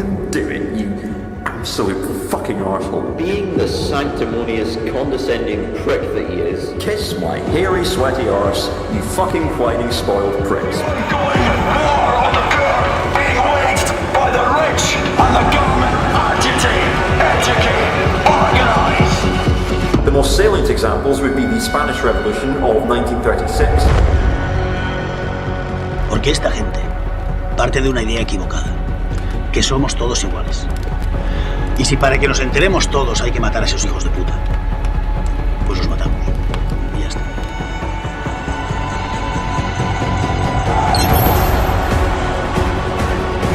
can do it, you absolute fucking arsehole. Being the sanctimonious, condescending prick that he is. Kiss my hairy, sweaty arse, you fucking whiny, spoiled pricks. War on the poor, being waged by the rich and the government. Agitate, educate, organize. The most salient examples would be the Spanish Revolution of 1936. Porque esta gente parte de una idea equivocada, que somos todos iguales. Y si para que nos enteremos todos hay que matar a esos hijos de puta, pues los matamos. Y ya está.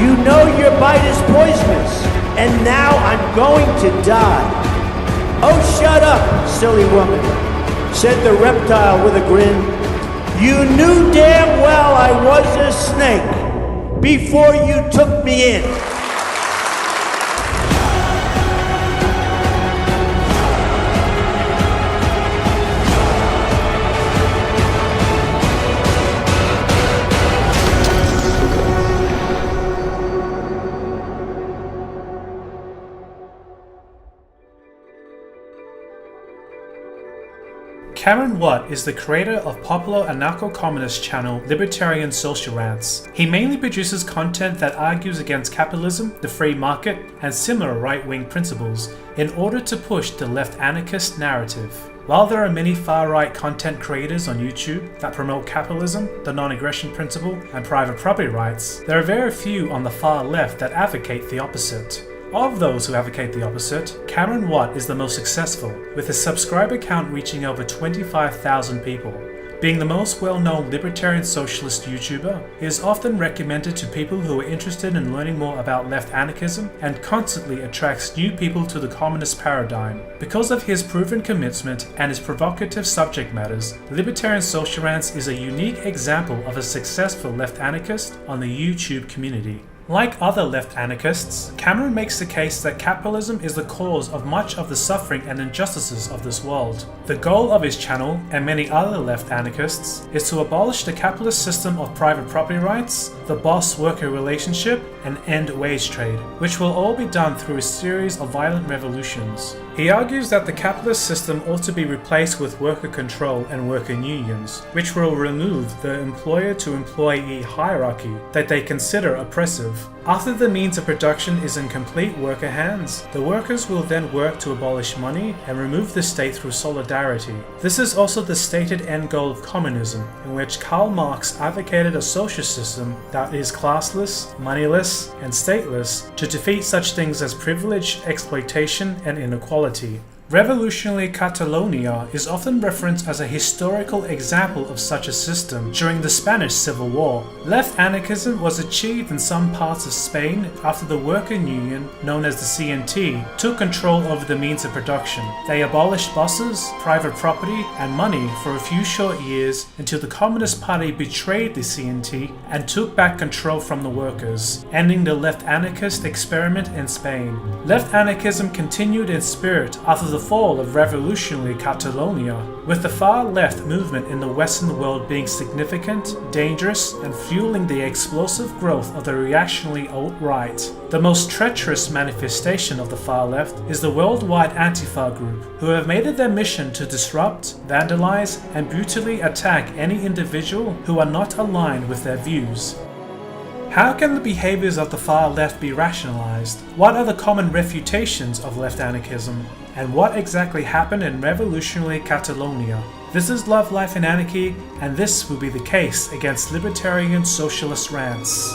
You know your bite is poisonous, and now I'm going to die. Oh, shut up, silly woman, said the reptile with a grin. You knew damn well I was a snake before you took me in. Cameron Watt is the creator of popular anarcho-communist channel Libertarian Social Rants. He mainly produces content that argues against capitalism, the free market, and similar right-wing principles in order to push the left-anarchist narrative. While there are many far-right content creators on YouTube that promote capitalism, the non-aggression principle, and private property rights, there are very few on the far left that advocate the opposite. Of those who advocate the opposite, Cameron Watt is the most successful, with his subscriber count reaching over 25,000 people. Being the most well-known libertarian socialist YouTuber, he is often recommended to people who are interested in learning more about left anarchism and constantly attracts new people to the communist paradigm. Because of his proven commitment and his provocative subject matters, Libertarian Social Rants is a unique example of a successful left anarchist on the YouTube community. Like other left anarchists, Cameron makes the case that capitalism is the cause of much of the suffering and injustices of this world. The goal of his channel, and many other left anarchists, is to abolish the capitalist system of private property rights, the boss-worker relationship, and end wage trade, which will all be done through a series of violent revolutions. He argues that the capitalist system ought to be replaced with worker control and worker unions, which will remove the employer-to-employee hierarchy that they consider oppressive. After the means of production is in complete worker hands, the workers will then work to abolish money and remove the state through solidarity. This is also the stated end goal of communism, in which Karl Marx advocated a social system that is classless, moneyless, and stateless to defeat such things as privilege, exploitation, and inequality. Revolutionary Catalonia is often referenced as a historical example of such a system during the Spanish Civil War. Left anarchism was achieved in some parts of Spain after the worker union, known as the CNT, took control over the means of production. They abolished bosses, private property, and money for a few short years until the Communist Party betrayed the CNT and took back control from the workers, ending the left anarchist experiment in Spain. Left anarchism continued in spirit after the fall of revolutionary Catalonia, with the far left movement in the Western world being significant, dangerous, and fueling the explosive growth of the reactionary alt-right. The most treacherous manifestation of the far left is the worldwide Antifa group, who have made it their mission to disrupt, vandalize, and brutally attack any individual who are not aligned with their views. How can the behaviors of the far left be rationalized? What are the common refutations of left anarchism? And what exactly happened in revolutionary Catalonia? This is Love, Life and Anarchy, and this will be the case against Libertarian Socialist Rants.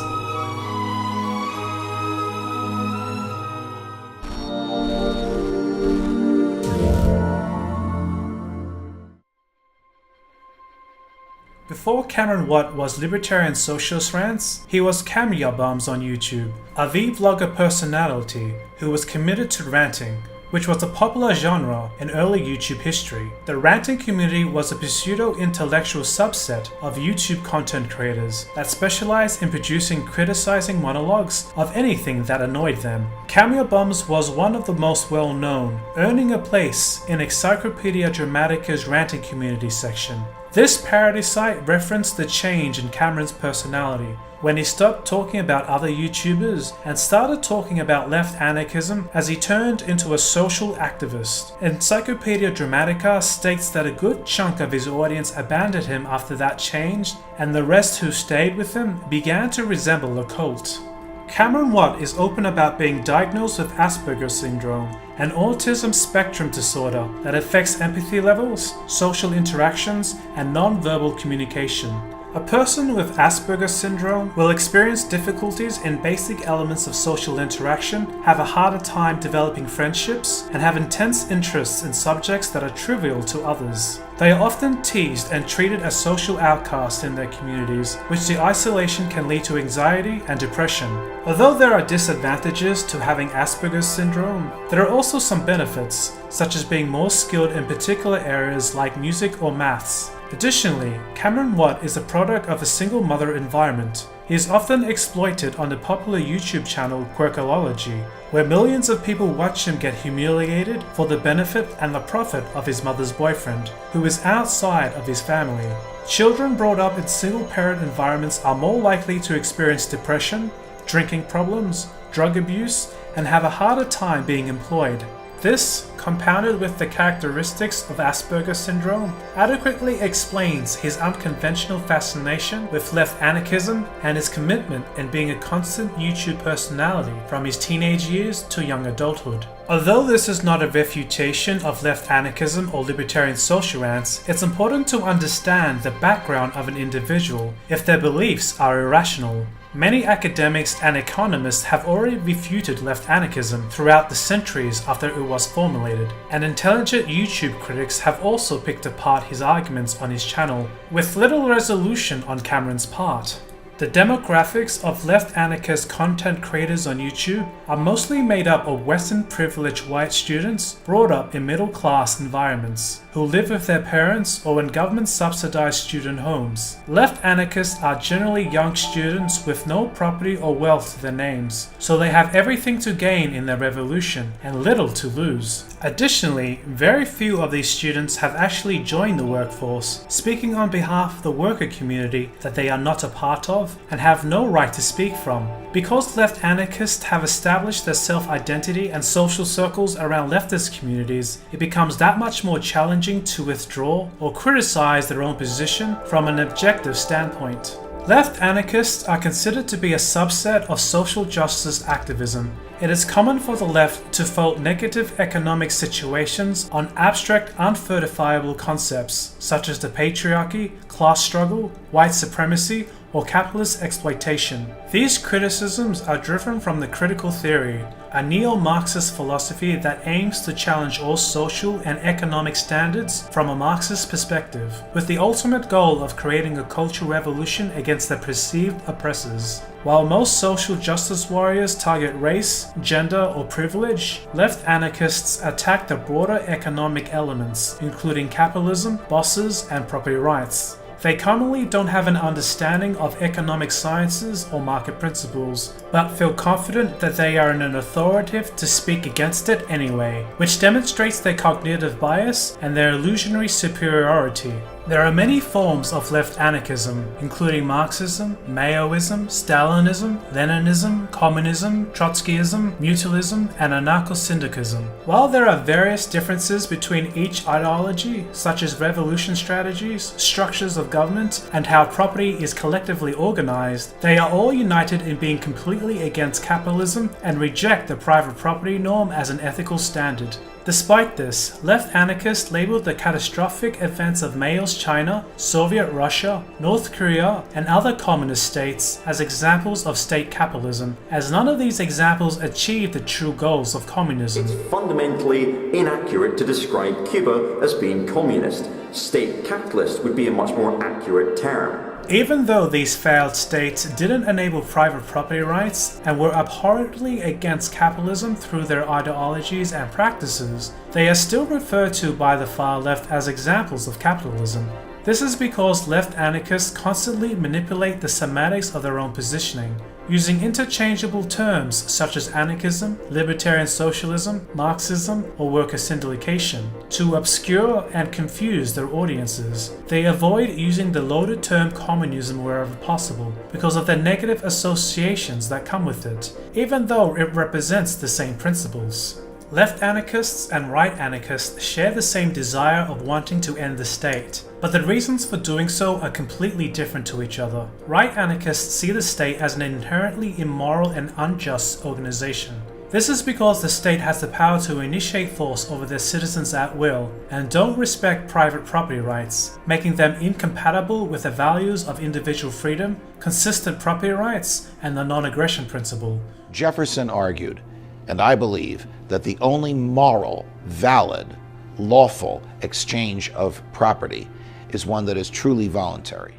Before Cameron Watt was Libertarian Socialist Rants, he was Cammehyabams on YouTube, a vlogger personality who was committed to ranting, which was a popular genre in early YouTube history. The ranting community was a pseudo-intellectual subset of YouTube content creators that specialized in producing criticizing monologues of anything that annoyed them. Cammehyabams was one of the most well-known, earning a place in Encyclopedia Dramatica's ranting community section. This parody site referenced the change in Cameron's personality, when he stopped talking about other YouTubers and started talking about left anarchism as he turned into a social activist. Encyclopedia Dramatica states that a good chunk of his audience abandoned him after that changed, and the rest who stayed with him began to resemble a cult. Cameron Watt is open about being diagnosed with Asperger's syndrome, an autism spectrum disorder that affects empathy levels, social interactions, and non-verbal communication. A person with Asperger's syndrome will experience difficulties in basic elements of social interaction, have a harder time developing friendships, and have intense interests in subjects that are trivial to others. They are often teased and treated as social outcasts in their communities, which the isolation can lead to anxiety and depression. Although there are disadvantages to having Asperger's syndrome, there are also some benefits, such as being more skilled in particular areas like music or maths. Additionally, Cameron Watt is a product of a single mother environment. He is often exploited on the popular YouTube channel Quirkolology, where millions of people watch him get humiliated for the benefit and the profit of his mother's boyfriend, who is outside of his family. Children brought up in single-parent environments are more likely to experience depression, drinking problems, drug abuse, and have a harder time being employed. This, compounded with the characteristics of Asperger's syndrome, adequately explains his unconventional fascination with left anarchism and his commitment in being a constant YouTube personality from his teenage years to young adulthood. Although this is not a refutation of left anarchism or libertarian social rants, it's important to understand the background of an individual if their beliefs are irrational. Many academics and economists have already refuted left anarchism throughout the centuries after it was formulated, and intelligent YouTube critics have also picked apart his arguments on his channel, with little resolution on Cameron's part. The demographics of left anarchist content creators on YouTube are mostly made up of Western privileged white students brought up in middle class environments, who live with their parents or in government subsidized student homes. Left anarchists are generally young students with no property or wealth to their names, so they have everything to gain in their revolution and little to lose. Additionally, very few of these students have actually joined the workforce, speaking on behalf of the worker community that they are not a part of and have no right to speak from. Because left anarchists have established their self-identity and social circles around leftist communities, it becomes that much more challenging to withdraw or criticize their own position from an objective standpoint. Left anarchists are considered to be a subset of social justice activism. It is common for the left to fault negative economic situations on abstract, unfortifiable concepts such as the patriarchy, class struggle, white supremacy, or capitalist exploitation. These criticisms are driven from the critical theory, a neo-Marxist philosophy that aims to challenge all social and economic standards from a Marxist perspective, with the ultimate goal of creating a cultural revolution against their perceived oppressors. While most social justice warriors target race, gender, or privilege, left anarchists attack the broader economic elements, including capitalism, bosses, and property rights. They commonly don't have an understanding of economic sciences or market principles, but feel confident that they are in an authoritative to speak against it anyway, which demonstrates their cognitive bias and their illusionary superiority. There are many forms of left anarchism, including Marxism, Maoism, Stalinism, Leninism, Communism, Trotskyism, Mutualism, and anarcho-syndicalism. While there are various differences between each ideology, such as revolution strategies, structures of government, and how property is collectively organized, they are all united in being completely against capitalism and reject the private property norm as an ethical standard. Despite this, left anarchists labeled the catastrophic events of Mao's China, Soviet Russia, North Korea, and other communist states as examples of state capitalism, as none of these examples achieved the true goals of communism. It's fundamentally inaccurate to describe Cuba as being communist. State capitalist would be a much more accurate term. Even though these failed states didn't enable private property rights and were abhorrently against capitalism through their ideologies and practices, they are still referred to by the far left as examples of capitalism. This is because left anarchists constantly manipulate the semantics of their own positioning, using interchangeable terms such as anarchism, libertarian socialism, Marxism, or worker syndication to obscure and confuse their audiences. They avoid using the loaded term communism wherever possible because of the negative associations that come with it, even though it represents the same principles. Left-Anarchists and Right-Anarchists share the same desire of wanting to end the state, but the reasons for doing so are completely different to each other. Right-Anarchists see the state as an inherently immoral and unjust organization. This is because the state has the power to initiate force over their citizens at will and don't respect private property rights, making them incompatible with the values of individual freedom, consistent property rights, and the non-aggression principle. Jefferson argued, and I believe, that the only moral, valid, lawful exchange of property is one that is truly voluntary.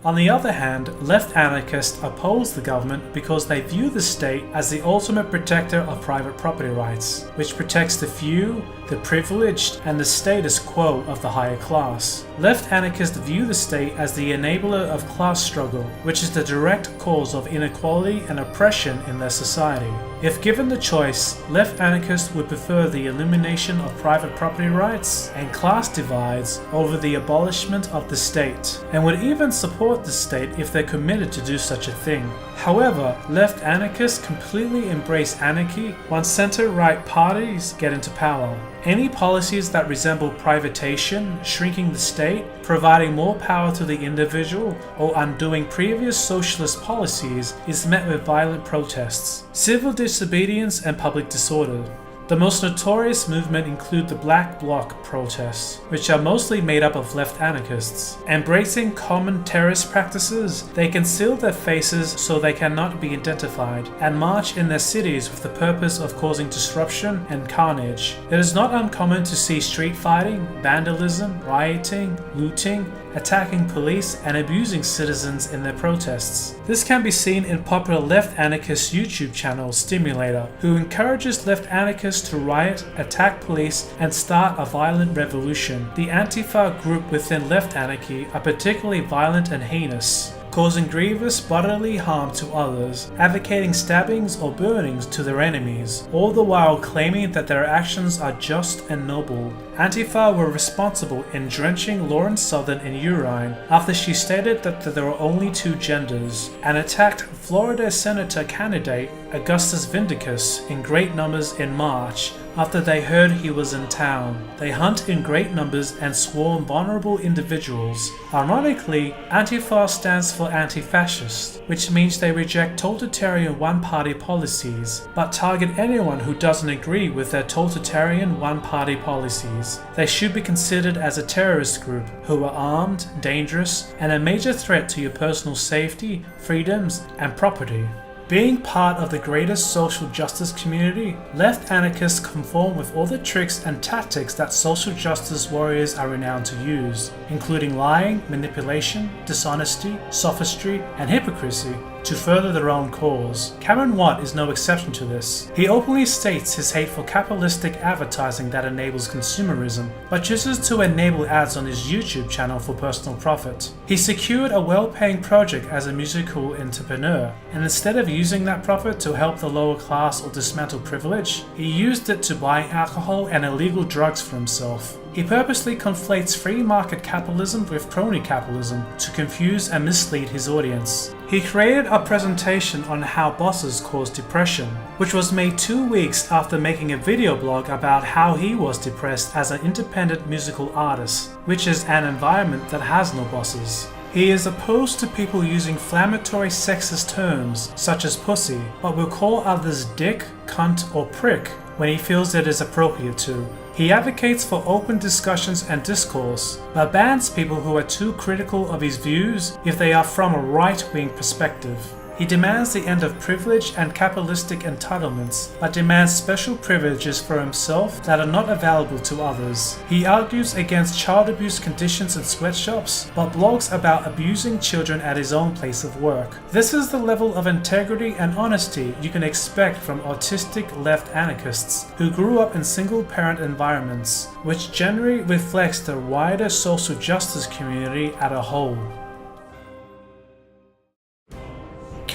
On the other hand, left-anarchists oppose the government because they view the state as the ultimate protector of private property rights, which protects the few, the privileged, and the status quo of the higher class. Left-anarchists view the state as the enabler of class struggle, which is the direct cause of inequality and oppression in their society. If given the choice, left-anarchists would prefer the elimination of private property rights and class divides over the abolishment of the state, and would even support the state if they're committed to do such a thing. However, left-anarchists completely embrace anarchy once center-right parties get into power. Any policies that resemble privatization, shrinking the state, providing more power to the individual, or undoing previous socialist policies is met with violent protests, civil disobedience, and public disorder. The most notorious movement include the Black Bloc protests, which are mostly made up of left-anarchists. Embracing common terrorist practices, they conceal their faces so they cannot be identified, and march in their cities with the purpose of causing disruption and carnage. It is not uncommon to see street fighting, vandalism, rioting, looting, attacking police, and abusing citizens in their protests. This can be seen in popular left-anarchist YouTube channel Stimulator, who encourages left-anarchists to riot, attack police, and start a violent revolution. The Antifa group within left anarchy are particularly violent and heinous, causing grievous bodily harm to others, advocating stabbings or burnings to their enemies, all the while claiming that their actions are just and noble. Antifa were responsible in drenching Lauren Southern in urine after she stated that there were only two genders, and attacked Florida Senator candidate Augustus Vindicus in great numbers in March after they heard he was in town. They hunt in great numbers and swarm vulnerable individuals. Ironically, Antifa stands for anti-fascist, which means they reject totalitarian one-party policies, but target anyone who doesn't agree with their totalitarian one-party policies. They should be considered as a terrorist group who are armed, dangerous, and a major threat to your personal safety, freedoms, and property. Being part of the greatest social justice community, left-anarchists conform with all the tricks and tactics that social justice warriors are renowned to use, including lying, manipulation, dishonesty, sophistry, and hypocrisy, to further their own cause. Cameron Watt is no exception to this. He openly states his hate for capitalistic advertising that enables consumerism, but chooses to enable ads on his YouTube channel for personal profit. He secured a well-paying project as a musical entrepreneur, and instead of using that profit to help the lower class or dismantle privilege, he used it to buy alcohol and illegal drugs for himself. He purposely conflates free market capitalism with crony capitalism to confuse and mislead his audience. He created a presentation on how bosses cause depression, which was made 2 weeks after making a video blog about how he was depressed as an independent musical artist, which is an environment that has no bosses. He is opposed to people using inflammatory sexist terms such as pussy, but will call others dick, cunt, or prick when he feels it is appropriate to. He advocates for open discussions and discourse, but bans people who are too critical of his views if they are from a right-wing perspective. He demands the end of privilege and capitalistic entitlements, but demands special privileges for himself that are not available to others. He argues against child abuse conditions in sweatshops, but blogs about abusing children at his own place of work. This is the level of integrity and honesty you can expect from autistic left anarchists who grew up in single-parent environments, which generally reflects the wider social justice community as a whole.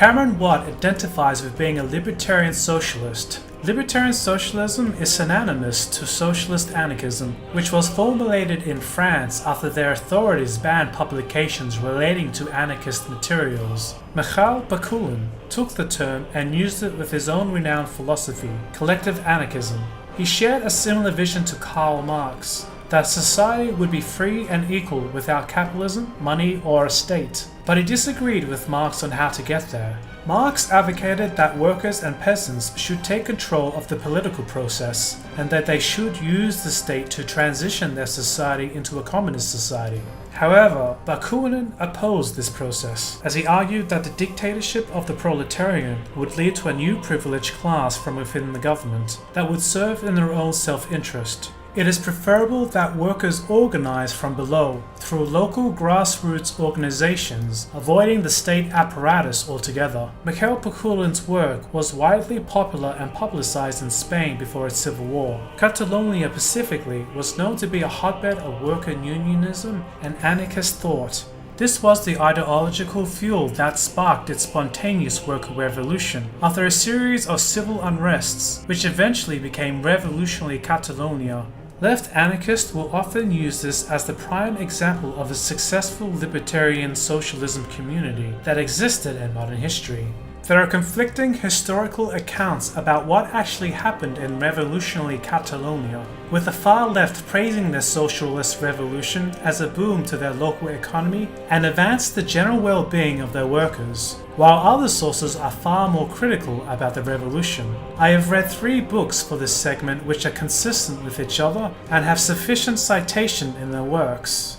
Cameron Watt identifies with being a libertarian socialist. Libertarian socialism is synonymous to socialist anarchism, which was formulated in France after their authorities banned publications relating to anarchist materials. Mikhail Bakunin took the term and used it with his own renowned philosophy, collective anarchism. He shared a similar vision to Karl Marx, that society would be free and equal without capitalism, money, or a state. But he disagreed with Marx on how to get there. Marx advocated that workers and peasants should take control of the political process, and that they should use the state to transition their society into a communist society. However, Bakunin opposed this process, as he argued that the dictatorship of the proletarian would lead to a new privileged class from within the government that would serve in their own self-interest. It is preferable that workers organize from below through local grassroots organizations, avoiding the state apparatus altogether. Mikhail Bakunin's work was widely popular and publicized in Spain before its civil war. Catalonia specifically was known to be a hotbed of worker unionism and anarchist thought. This was the ideological fuel that sparked its spontaneous worker revolution after a series of civil unrests, which eventually became Revolutionary Catalonia. Left-Anarchists will often use this as the prime example of a successful libertarian socialism community that existed in modern history. There are conflicting historical accounts about what actually happened in revolutionary Catalonia, with the far left praising the socialist revolution as a boom to their local economy and advanced the general well-being of their workers, while other sources are far more critical about the revolution. I have read 3 books for this segment which are consistent with each other and have sufficient citation in their works.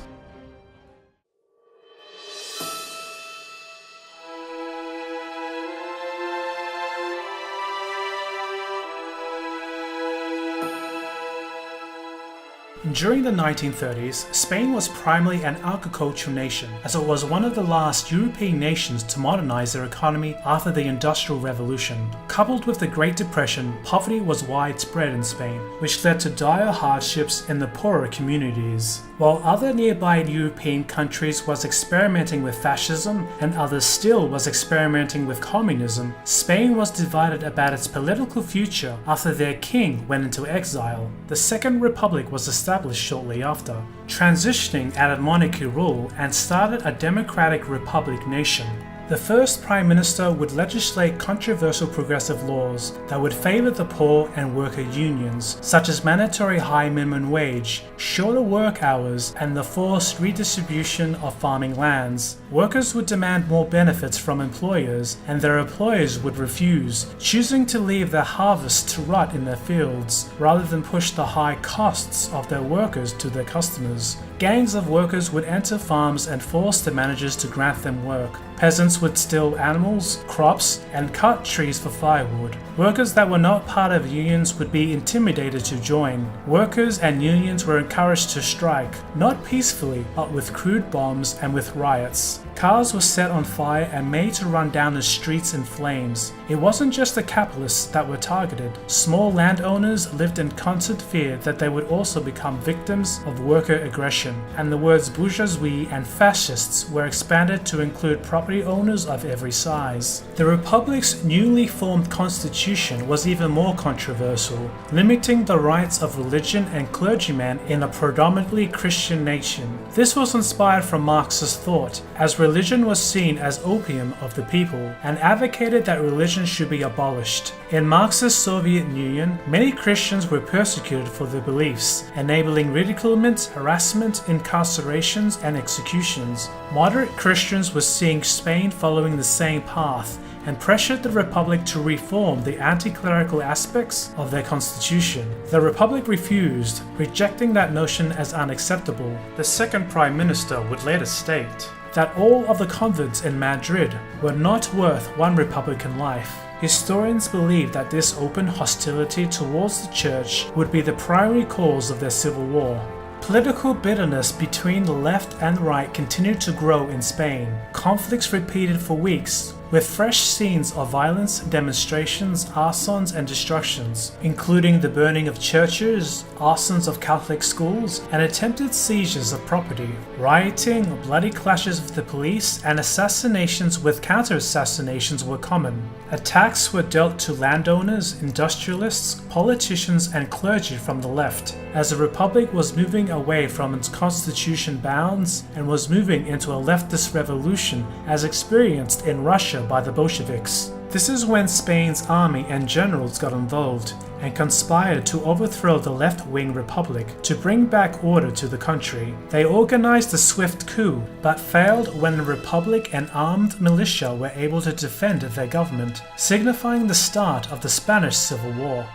During the 1930s, Spain was primarily an agricultural nation, as it was one of the last European nations to modernize their economy after the Industrial Revolution. Coupled with the Great Depression, poverty was widespread in Spain, which led to dire hardships in the poorer communities. While other nearby European countries was experimenting with fascism and others still was experimenting with communism, Spain was divided about its political future after their king went into exile. The Second Republic was established shortly after, transitioning out of monarchy rule and started a democratic republic nation. The first Prime Minister would legislate controversial progressive laws that would favor the poor and worker unions, such as mandatory high minimum wage, shorter work hours, and the forced redistribution of farming lands. Workers would demand more benefits from employers, and their employers would refuse, choosing to leave their harvests to rot in their fields, rather than push the high costs of their workers to their customers. Gangs of workers would enter farms and force the managers to grant them work. Peasants would steal animals, crops, and cut trees for firewood. Workers that were not part of unions would be intimidated to join. Workers and unions were encouraged to strike, not peacefully, but with crude bombs and with riots. Cars were set on fire and made to run down the streets in flames. It wasn't just the capitalists that were targeted. Small landowners lived in constant fear that they would also become victims of worker aggression, and the words bourgeoisie and fascists were expanded to include property owners of every size. The Republic's newly formed constitution was even more controversial, limiting the rights of religion and clergymen in a predominantly Christian nation. This was inspired from Marxist thought, as religion was seen as opium of the people, and advocated that religion should be abolished. In Marxist Soviet Union, many Christians were persecuted for their beliefs, enabling ridiculement, harassment, incarcerations, and executions. Moderate Christians were seeing Spain following the same path, and pressured the Republic to reform the anti-clerical aspects of their constitution. The Republic refused, rejecting that notion as unacceptable. The second Prime Minister would later state that all of the convents in Madrid were not worth one Republican life. Historians believe that this open hostility towards the church would be the primary cause of their civil war. Political bitterness between the left and right continued to grow in Spain. Conflicts repeated for weeks, with fresh scenes of violence, demonstrations, arsons and destructions, including the burning of churches, arsons of Catholic schools, and attempted seizures of property. Rioting, bloody clashes with the police, and assassinations with counter-assassinations were common. Attacks were dealt to landowners, industrialists, politicians, and clergy from the left, as the Republic was moving away from its constitution bounds and was moving into a leftist revolution as experienced in Russia by the Bolsheviks. This is when Spain's army and generals got involved and conspired to overthrow the left-wing republic to bring back order to the country. They organized a swift coup, but failed when the republic and armed militia were able to defend their government, signifying the start of the Spanish Civil War.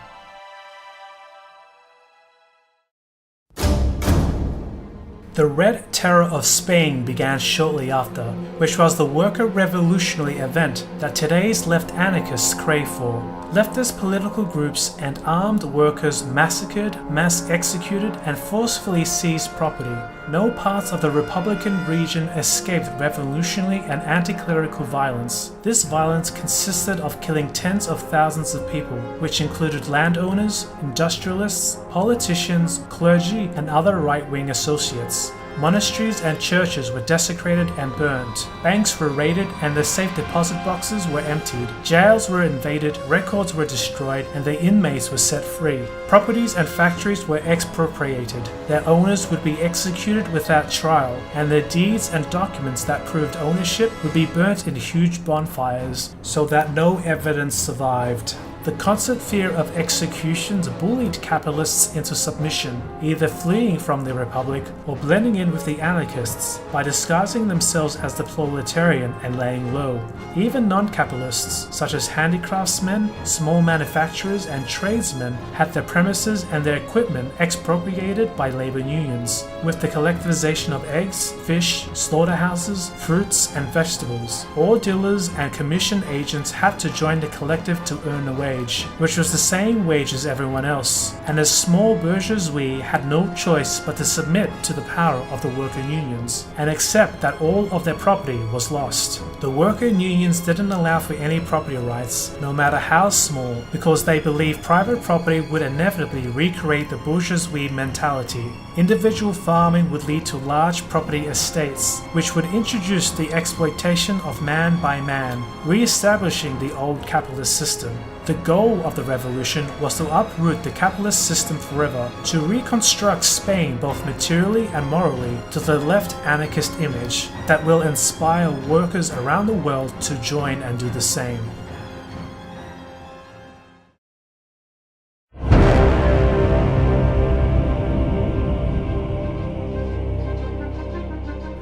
The Red Terror of Spain began shortly after, which was the worker revolutionary event that today's left-anarchists crave for. Leftist political groups and armed workers massacred, mass executed, and forcefully seized property. No parts of the Republican region escaped revolutionary and anti-clerical violence. This violence consisted of killing tens of thousands of people, which included landowners, industrialists, politicians, clergy, and other right-wing associates. Monasteries and churches were desecrated and burned. Banks were raided and their safe deposit boxes were emptied. Jails were invaded, records were destroyed, and the inmates were set free. Properties and factories were expropriated. Their owners would be executed without trial, and their deeds and documents that proved ownership would be burnt in huge bonfires, so that no evidence survived. The constant fear of executions bullied capitalists into submission, either fleeing from the Republic or blending in with the anarchists by disguising themselves as the proletarian and laying low. Even non-capitalists, such as handicraftsmen, small manufacturers, and tradesmen, had their premises and their equipment expropriated by labor unions, with the collectivization of eggs, fish, slaughterhouses, fruits, and vegetables. All dealers and commission agents had to join the collective to earn a wage, which was the same wage as everyone else, and the small bourgeoisie had no choice but to submit to the power of the worker unions and accept that all of their property was lost. The worker unions didn't allow for any property rights, no matter how small, because they believed private property would inevitably recreate the bourgeoisie mentality. Individual farming would lead to large property estates, which would introduce the exploitation of man by man, re-establishing the old capitalist system. The goal of the revolution was to uproot the capitalist system forever, to reconstruct Spain both materially and morally to the left-anarchist image that will inspire workers around the world to join and do the same.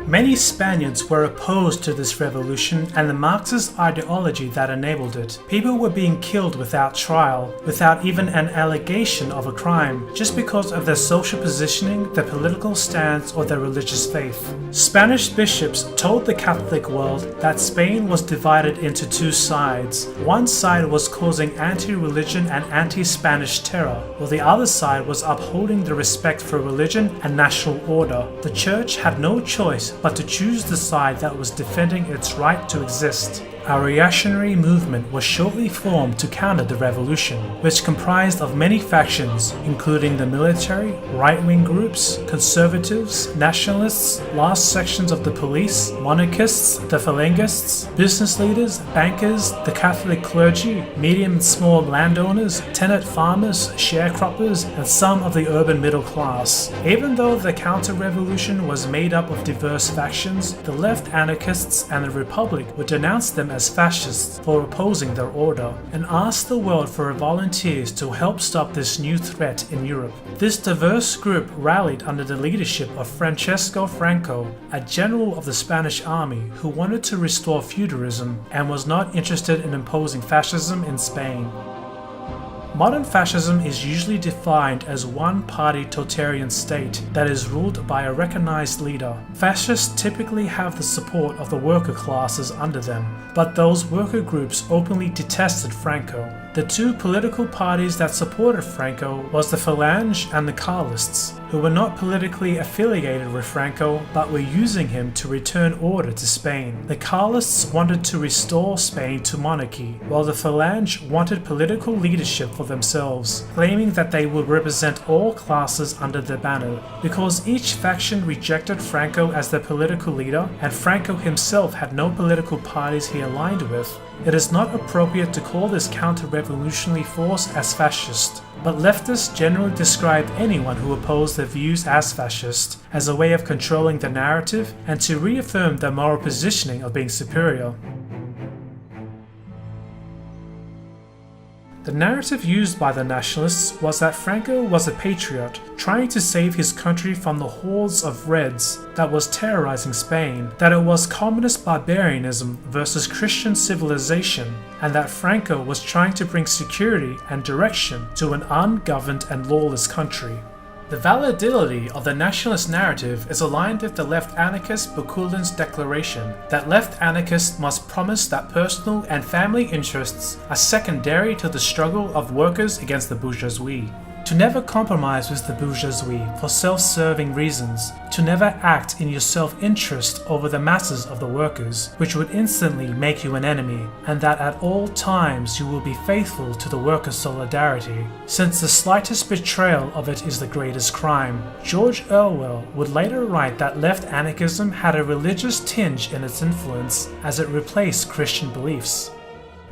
Many Spaniards were opposed to this revolution and the Marxist ideology that enabled it. People were being killed without trial, without even an allegation of a crime, just because of their social positioning, their political stance, or their religious faith. Spanish bishops told the Catholic world that Spain was divided into two sides. One side was causing anti-religion and anti-Spanish terror, while the other side was upholding the respect for religion and national order. The church had no choice but to choose the side that was defending its right to exist. A reactionary movement was shortly formed to counter the revolution, which comprised of many factions, including the military, right-wing groups, conservatives, nationalists, last sections of the police, monarchists, the Phalangists, business leaders, bankers, the Catholic clergy, medium and small landowners, tenant farmers, sharecroppers, and some of the urban middle class. Even though the counter-revolution was made up of diverse factions, the left-anarchists and the Republic would denounce them as fascists for opposing their order, and asked the world for volunteers to help stop this new threat in Europe. This diverse group rallied under the leadership of Franco, a general of the Spanish army who wanted to restore feudalism and was not interested in imposing fascism in Spain. Modern fascism is usually defined as one-party totalitarian state that is ruled by a recognized leader. Fascists typically have the support of the worker classes under them, but those worker groups openly detested Franco. The two political parties that supported Franco was the Falange and the Carlists, who were not politically affiliated with Franco but were using him to return order to Spain. The Carlists wanted to restore Spain to monarchy, while the Falange wanted political leadership for themselves, claiming that they would represent all classes under their banner. Because each faction rejected Franco as their political leader, and Franco himself had no political parties he aligned with, it is not appropriate to call this counter-revolutionary force as fascist. But leftists generally describe anyone who opposed their views as fascist as a way of controlling the narrative and to reaffirm their moral positioning of being superior. The narrative used by the Nationalists was that Franco was a patriot, trying to save his country from the hordes of Reds that was terrorizing Spain, that it was communist barbarianism versus Christian civilization, and that Franco was trying to bring security and direction to an ungoverned and lawless country. The validity of the nationalist narrative is aligned with the left-anarchist Bakunin's declaration that left-anarchists must promise that personal and family interests are secondary to the struggle of workers against the bourgeoisie. To never compromise with the bourgeoisie for self-serving reasons, to never act in your self-interest over the masses of the workers, which would instantly make you an enemy, and that at all times you will be faithful to the workers' solidarity, since the slightest betrayal of it is the greatest crime. George Orwell would later write that left-anarchism had a religious tinge in its influence as it replaced Christian beliefs.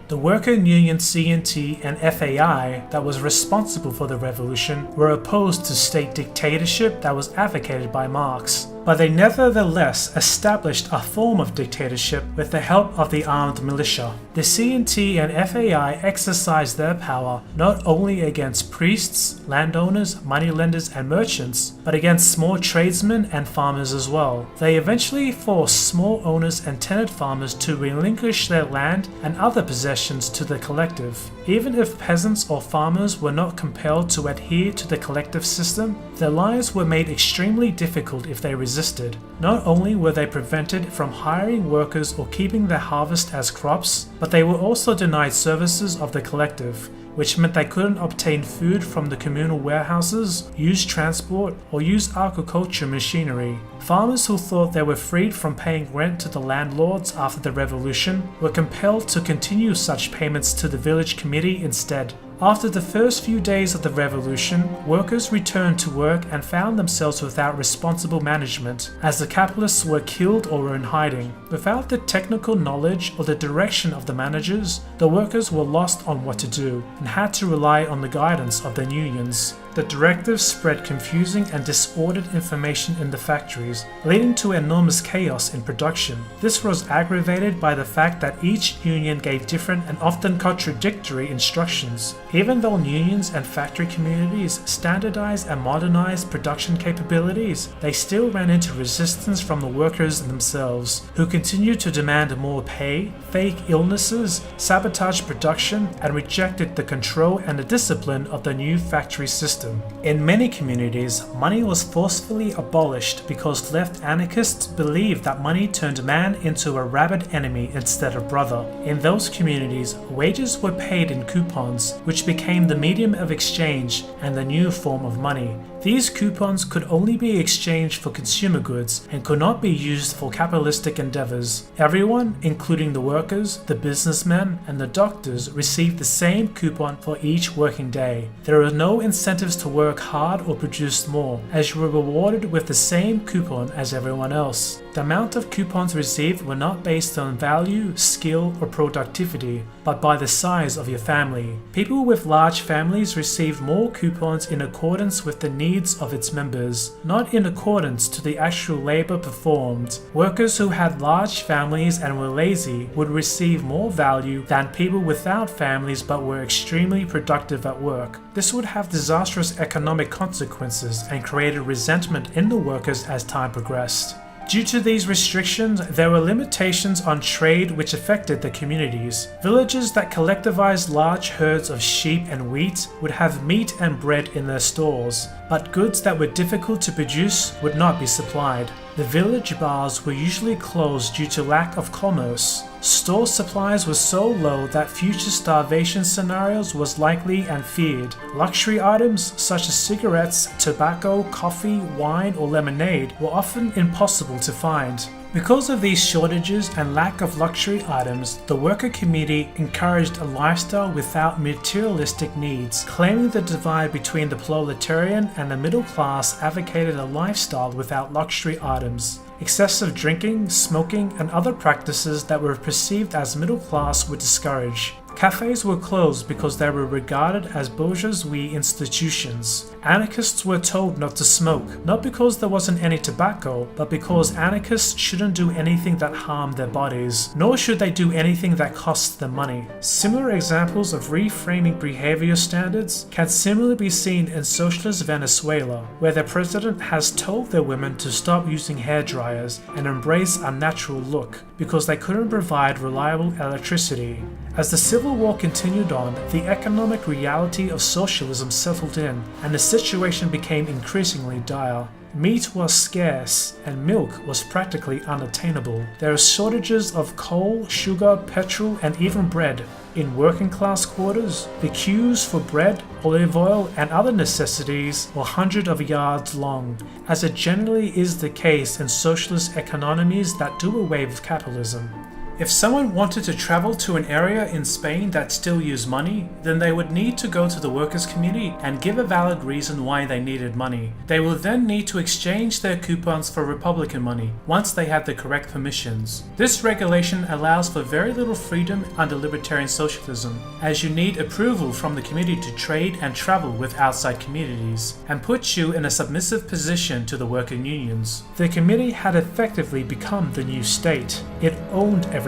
The worker union CNT and FAI that was responsible for the revolution were opposed to state dictatorship that was advocated by Marx, but they nevertheless established a form of dictatorship with the help of the armed militia. The CNT and FAI exercised their power not only against priests, landowners, moneylenders and merchants, but against small tradesmen and farmers as well. They eventually forced small owners and tenant farmers to relinquish their land and other possessions to the collective. Even if peasants or farmers were not compelled to adhere to the collective system, their lives were made extremely difficult if they resisted. Not only were they prevented from hiring workers or keeping their harvest as crops, but they were also denied services of the collective, which meant they couldn't obtain food from the communal warehouses, use transport, or use agriculture machinery. Farmers who thought they were freed from paying rent to the landlords after the revolution were compelled to continue such payments to the village committee instead. After the first few days of the revolution, workers returned to work and found themselves without responsible management, as the capitalists were killed or were in hiding. Without the technical knowledge or the direction of the managers, the workers were lost on what to do and had to rely on the guidance of their unions. The directives spread confusing and disordered information in the factories, leading to enormous chaos in production. This was aggravated by the fact that each union gave different and often contradictory instructions. Even though unions and factory communities standardized and modernized production capabilities, they still ran into resistance from the workers themselves, who continued to demand more pay, fake illnesses, sabotage production, and rejected the control and the discipline of the new factory system. In many communities, money was forcefully abolished because left-anarchists believed that money turned man into a rabid enemy instead of brother. In those communities, wages were paid in coupons, which became the medium of exchange and the new form of money. These coupons could only be exchanged for consumer goods and could not be used for capitalistic endeavors. Everyone, including the workers, the businessmen, and the doctors, received the same coupon for each working day. There were no incentives to work hard or produce more, as you were rewarded with the same coupon as everyone else. The amount of coupons received were not based on value, skill, or productivity, but by the size of your family. People with large families received more coupons in accordance with the needs of its members, not in accordance to the actual labor performed. Workers who had large families and were lazy would receive more value than people without families but were extremely productive at work. This would have disastrous economic consequences and created resentment in the workers as time progressed. Due to these restrictions, there were limitations on trade which affected the communities. Villages that collectivized large herds of sheep and wheat would have meat and bread in their stores, but goods that were difficult to produce would not be supplied. The village bars were usually closed due to lack of commerce. Store supplies were so low that future starvation scenarios was likely and feared. Luxury items such as cigarettes, tobacco, coffee, wine, or lemonade were often impossible to find. Because of these shortages and lack of luxury items, the worker community encouraged a lifestyle without materialistic needs, claiming the divide between the proletarian and the middle class advocated a lifestyle without luxury items. Excessive drinking, smoking, and other practices that were perceived as middle class were discouraged. Cafes were closed because they were regarded as bourgeoisie institutions. Anarchists were told not to smoke, not because there wasn't any tobacco, but because anarchists shouldn't do anything that harmed their bodies, nor should they do anything that costs them money. Similar examples of reframing behavior standards can similarly be seen in socialist Venezuela, where their president has told their women to stop using hair dryers and embrace a natural look, because they couldn't provide reliable electricity. As the Civil War continued on, the economic reality of socialism settled in, and the situation became increasingly dire. Meat was scarce, and milk was practically unattainable. There are shortages of coal, sugar, petrol, and even bread. In working class quarters, the queues for bread, olive oil, and other necessities were hundreds of yards long, as it generally is the case in socialist economies that do away with capitalism. If someone wanted to travel to an area in Spain that still used money, then they would need to go to the workers' community and give a valid reason why they needed money. They will then need to exchange their coupons for Republican money, once they had the correct permissions. This regulation allows for very little freedom under Libertarian Socialism, as you need approval from the community to trade and travel with outside communities, and puts you in a submissive position to the working unions. The community had effectively become the new state. It owned everything.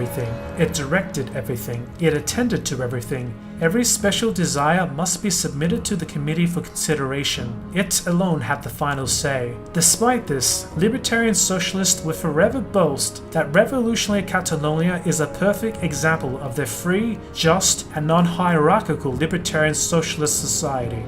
It directed everything. It attended to everything. Every special desire must be submitted to the committee for consideration. It alone had the final say. Despite this, Libertarian Socialists will forever boast that revolutionary Catalonia is a perfect example of their free, just, and non-hierarchical Libertarian Socialist society.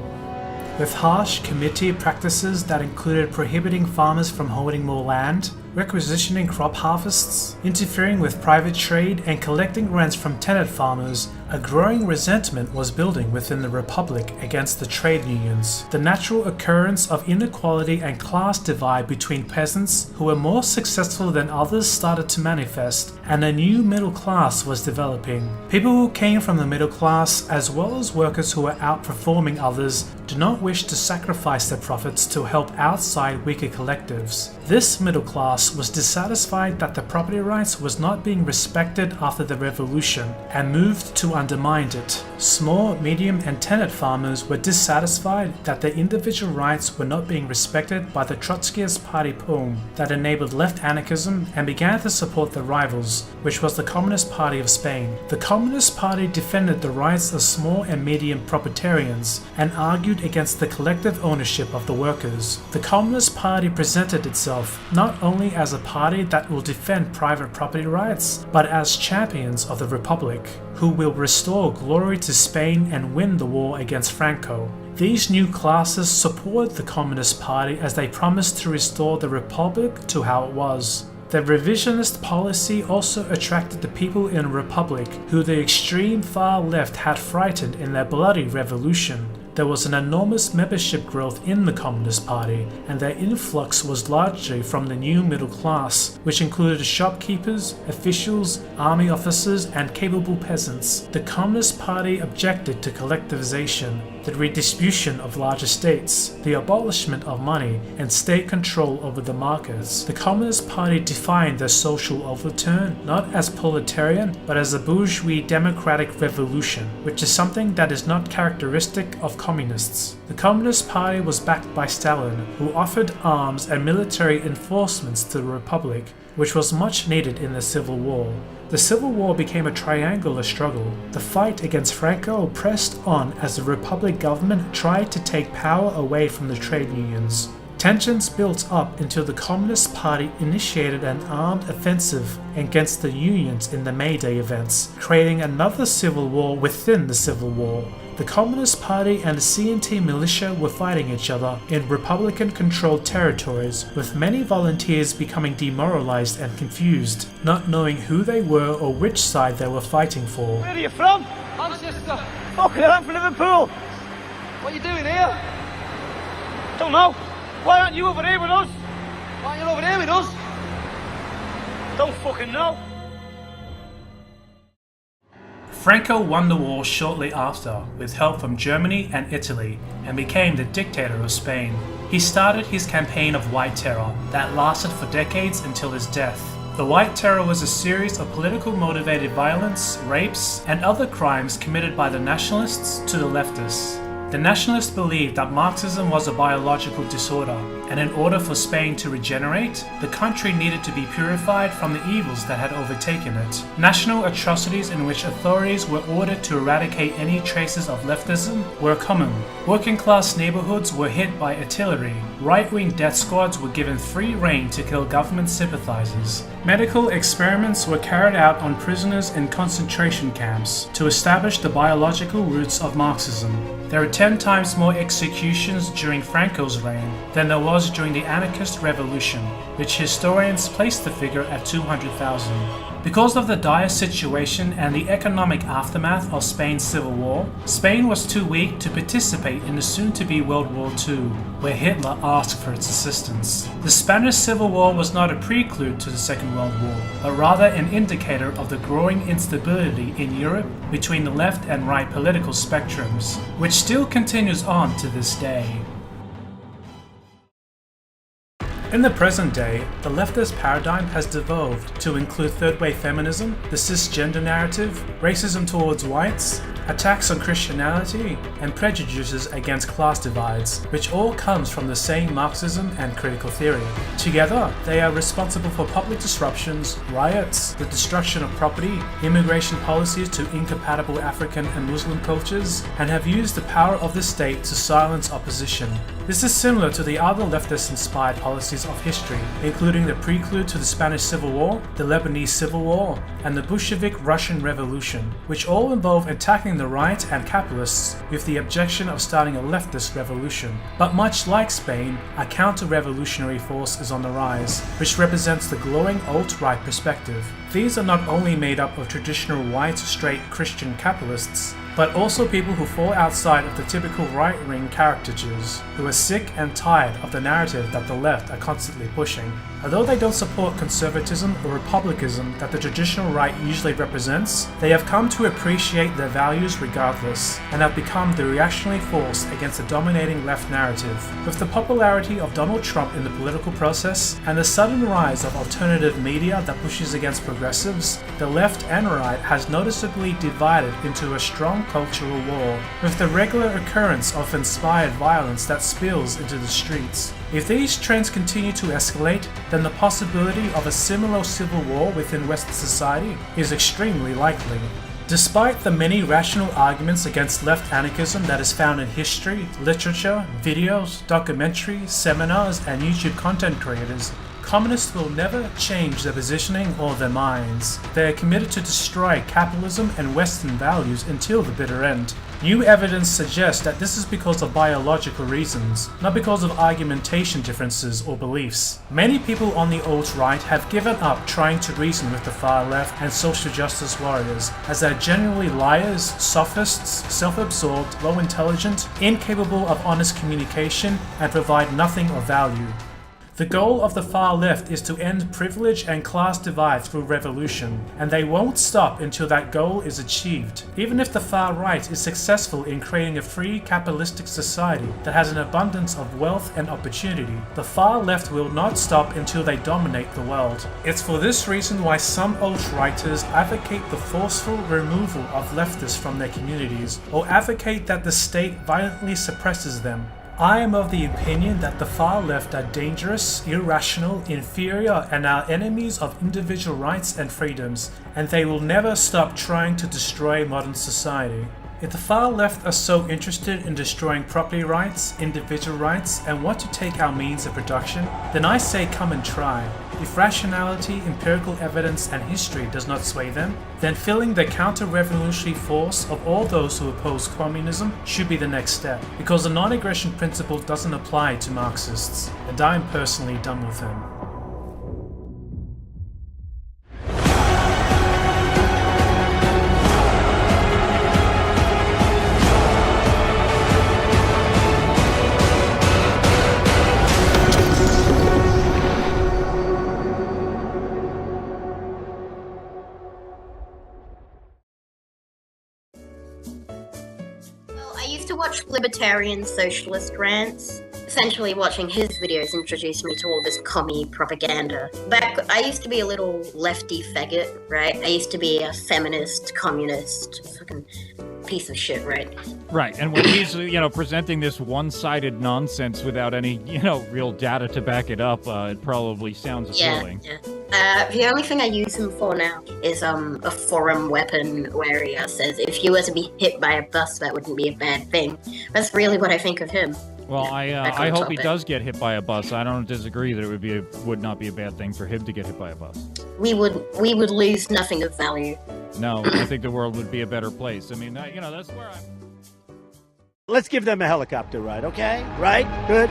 With harsh committee practices that included prohibiting farmers from holding more land, requisitioning crop harvests, interfering with private trade, and collecting rents from tenant farmers, a growing resentment was building within the Republic against the trade unions. The natural occurrence of inequality and class divide between peasants who were more successful than others started to manifest, and a new middle class was developing. People who came from the middle class, as well as workers who were outperforming others, do not wish to sacrifice their profits to help outside weaker collectives. This middle class was dissatisfied that the property rights was not being respected after the revolution, and moved to undermine it. Small, medium, and tenant farmers were dissatisfied that their individual rights were not being respected by the Trotskyist party poem that enabled left-anarchism, and began to support the rivals, which was the Communist Party of Spain. The Communist Party defended the rights of small and medium proletarians, and argued against the collective ownership of the workers. The Communist Party presented itself not only as a party that will defend private property rights, but as champions of the Republic, who will restore glory to Spain and win the war against Franco. These new classes support the Communist Party as they promised to restore the Republic to how it was. The revisionist policy also attracted the people in a republic who the extreme far left had frightened in their bloody revolution. There was an enormous membership growth in the Communist Party, and their influx was largely from the new middle class, which included shopkeepers, officials, army officers, and capable peasants. The Communist Party objected to collectivization, the redistribution of large estates, the abolishment of money, and state control over the markets. The Communist Party defined their social overturn not as proletarian, but as a bourgeois democratic revolution, which is something that is not characteristic of communists. The Communist Party was backed by Stalin, who offered arms and military enforcements to the Republic, which was much needed in the Civil War. The Civil War became a triangular struggle. The fight against Franco pressed on as the Republic government tried to take power away from the trade unions. Tensions built up until the Communist Party initiated an armed offensive against the unions in the May Day events, creating another civil war within the civil war. The Communist Party and the CNT militia were fighting each other in Republican-controlled territories, with many volunteers becoming demoralized and confused, not knowing who they were or which side they were fighting for. Where are you from? Manchester. Fucking hell, I'm from Liverpool. What are you doing here? Don't know. Why aren't you over here with us? Why aren't you over here with us? Don't fucking know. Franco won the war shortly after, with help from Germany and Italy, and became the dictator of Spain. He started his campaign of White Terror that lasted for decades until his death. The White Terror was a series of political motivated violence, rapes, and other crimes committed by the Nationalists to the Leftists. The Nationalists believed that Marxism was a biological disorder, and in order for Spain to regenerate, the country needed to be purified from the evils that had overtaken it. National atrocities in which authorities were ordered to eradicate any traces of leftism were common. Working class neighborhoods were hit by artillery. Right-wing death squads were given free rein to kill government sympathizers. Medical experiments were carried out on prisoners in concentration camps to establish the biological roots of Marxism. There were 10 times more executions during Franco's reign than there was during the anarchist revolution, which historians place the figure at 200,000. Because of the dire situation and the economic aftermath of Spain's civil war, Spain was too weak to participate in the soon-to-be World War II, where Hitler asked for its assistance. The Spanish Civil War was not a prelude to the Second World War, but rather an indicator of the growing instability in Europe between the left and right political spectrums, which still continues on to this day. In the present day, the leftist paradigm has devolved to include third-wave feminism, the cisgender narrative, racism towards whites, attacks on Christianity, and prejudices against class divides, which all comes from the same Marxism and critical theory. Together, they are responsible for public disruptions, riots, the destruction of property, immigration policies to incompatible African and Muslim cultures, and have used the power of the state to silence opposition. This is similar to the other leftist-inspired policies of history, including the prelude to the Spanish Civil War, the Lebanese Civil War, and the Bolshevik Russian Revolution, which all involve attacking the right and capitalists with the objection of starting a leftist revolution. But much like Spain, a counter-revolutionary force is on the rise, which represents the glowing alt-right perspective. These are not only made up of traditional white, straight Christian capitalists, but also people who fall outside of the typical right-wing caricatures, who are sick and tired of the narrative that the left are constantly pushing. Although they don't support conservatism or republicanism that the traditional right usually represents, they have come to appreciate their values regardless, and have become the reactionary force against the dominating left narrative. With the popularity of Donald Trump in the political process, and the sudden rise of alternative media that pushes against progressives, the left and right has noticeably divided into a strong cultural war, with the regular occurrence of inspired violence that spills into the streets. If these trends continue to escalate, then the possibility of a similar civil war within Western society is extremely likely. Despite the many rational arguments against left anarchism that is found in history, literature, videos, documentaries, seminars, and YouTube content creators, communists will never change their positioning or their minds. They are committed to destroy capitalism and Western values until the bitter end. New evidence suggests that this is because of biological reasons, not because of argumentation differences or beliefs. Many people on the alt-right have given up trying to reason with the far left and social justice warriors, as they are generally liars, sophists, self-absorbed, low-intelligent, incapable of honest communication, and provide nothing of value. The goal of the far left is to end privilege and class divide through revolution, and they won't stop until that goal is achieved. Even if the far right is successful in creating a free capitalistic society that has an abundance of wealth and opportunity, the far left will not stop until they dominate the world. It's for this reason why some alt-righters advocate the forceful removal of leftists from their communities, or advocate that the state violently suppresses them. I am of the opinion that the far left are dangerous, irrational, inferior, and are enemies of individual rights and freedoms, and they will never stop trying to destroy modern society. If the far left are so interested in destroying property rights, individual rights, and want to take our means of production, then I say come and try. If rationality, empirical evidence, and history does not sway them, then feeling the counter-revolutionary force of all those who oppose communism should be the next step, because the non-aggression principle doesn't apply to Marxists, and I'm personally done with them. I used to watch Libertarian Socialist Rants. Essentially watching his videos introduced me to all this commie propaganda. I used to be a little lefty faggot, right? I used to be a feminist, communist, fucking piece of shit, right? Right, and when he's, presenting this one-sided nonsense without any, real data to back it up, it probably sounds appealing. Yeah. The only thing I use him for now is a forum weapon where he says if you were to be hit by a bus, that wouldn't be a bad thing. That's really what I think of him. Well, I hope he does get hit by a bus. I don't disagree that it would not be a bad thing for him to get hit by a bus. We would lose nothing of value. No, I think the world would be a better place. I mean, that's where I'm... Let's give them a helicopter ride, okay? Right? Good?